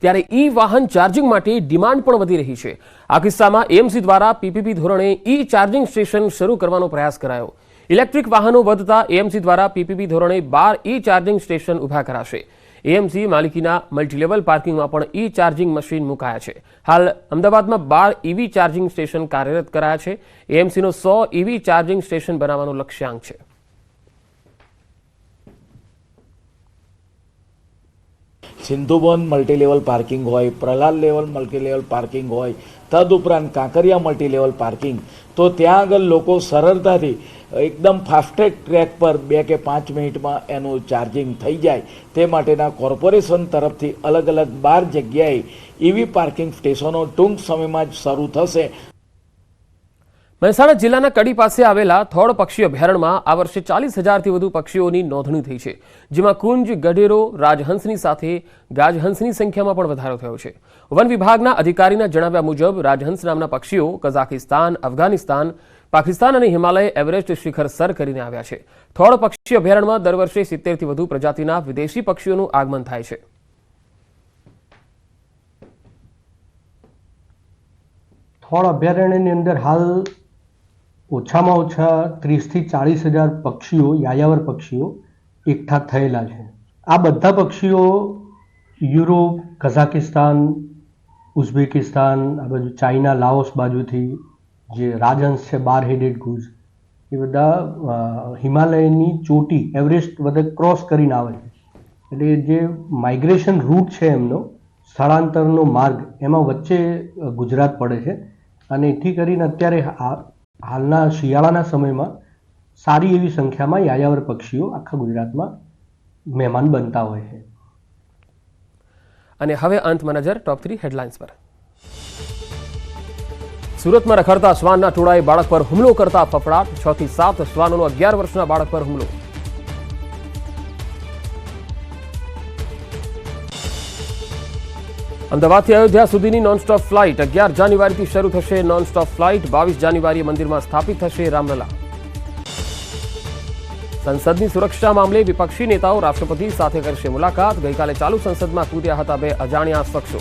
ત્યારે ઈ વાહન ચાર્જિંગ માટે ડિમાન્ડ પણ વધી રહી છે। આ કિસ્સામાં એએમસી દ્વારા પીપીપી ધોરણે ઈ ચાર્જિંગ સ્ટેશન શરૂ કરવાનો પ્રયાસ કરાયો। ઇલેક્ટ્રિક વાહનો વધતા એએમસી દ્વારા પીપીપી ધોરણે 12 ઈ ચાર્જિંગ સ્ટેશન ઊભા કરાશે। એએમસી માલિકીના મલ્ટીલેવલ પાર્કિંગમાં પણ ઈ ચાર્જિંગ મશીન મુકાયા છે। હાલ અમદાવાદમાં 12 ઈવી ચાર્જિંગ સ્ટેશન કાર્યરત કરાયા છે। એએમસીનો 100 ઈવી ચાર્જિંગ સ્ટેશન બનાવવાનો લક્ષ્યાંક છે। સિંધુબોન મલ્ટીલેવલ પાર્કિંગ હોય, પ્રહલાદ લેવલ મલ્ટીલેવલ પાર્કિંગ હોય, તદુપરાંત કાંકરિયા મલ્ટીલેવલ પાર્કિંગ, તો ત્યાં આગળ લોકો સરળતાથી એકદમ ફાસ્ટેગ ટ્રેક પર 2 કે 5 મિનિટમાં એનું ચાર્જિંગ થઈ જાય તે માટેના કોર્પોરેશન તરફથી અલગ અલગ 12 જગ્યાએ ઈવી પાર્કિંગ સ્ટેશનો ટૂંક સમયમાં જ શરૂ થશે। મહેસાણા જિલ્લાના કડી પાસે આવેલા થોડ પક્ષી અભયારણ્યમાં આ વર્ષે 40,000થી વધુ પક્ષીઓની નોંધણી થઈ છે, જેમાં કુંજ, ગઢેરો, રાજહંસની સાથે ગાજહંસની સંખ્યામાં પણ વધારો થયો છે। વન વિભાગના અધિકારીના જણાવ્યા મુજબ રાજહંસ નામના પક્ષીઓ કઝાકિસ્તાન, અફઘાનિસ્તાન, પાકિસ્તાન અને હિમાલય એવરેસ્ટ શિખર સર કરીને આવ્યા છે। થોડ પક્ષી અભયારણ્યમાં દર વર્ષે 70થી વધુ પ્રજાતિના વિદેશી પક્ષીઓનું આગમન થાય છે। થોડ અભયારણ્યની અંદર હાલ ઓછામાં ઓછા 30થી 40,000 પક્ષીઓ, યાયાવર પક્ષીઓ એકઠા થયેલા છે। આ બધા પક્ષીઓ યુરોપ, કઝાકિસ્તાન, ઉઝબેકિસ્તાન, આ બાજુ ચાઇના, લાઓસ બાજુથી જે રાજહંસ છે, 12 હેડેડ ગૂઝ, એ બધા હિમાલયની ચોટી એવરેસ્ટ બધે ક્રોસ કરીને આવે છે। એટલે જે માઇગ્રેશન રૂટ છે એમનો, સ્થળાંતરનો માર્ગ, એમાં વચ્ચે ગુજરાત પડે છે અને એથી કરીને અત્યારે હાલના શિયાળાના સમયમાં સારી એવી સંખ્યામાં યાયાવર પક્ષીઓ આખા ગુજરાતમાં મહેમાન બનતા હોય છે। અને હવે અંતમાં નજર ટોપ 3 હેડલાઇન્સ પર। સુરતમાં રખડતા શ્વાનના ટોળાએ બાળક પર હુમલો કરતા ફફડાટ, 6 થી 7 શ્વાનોનો 11 વર્ષના બાળક પર હુમલો। અમદાવાદથી અયોધ્યા સુધીની નોનસ્ટોપ ફ્લાઇટ 11 જાન્યુઆરીથી શરૂ થશે। નોનસ્ટોપ ફ્લાઇટ 22 જાન્યુઆરીએ મંદિરમાં સ્થાપિત થશે રામલલા। સંસદની સુરક્ષા મામલે વિપક્ષી નેતાઓ રાષ્ટ્રપતિ સાથે કરશે મુલાકાત। ગઈકાલે ચાલુ સંસદમાં કૂદ્યા હતા 2 અજાણ્યા શખ્સો।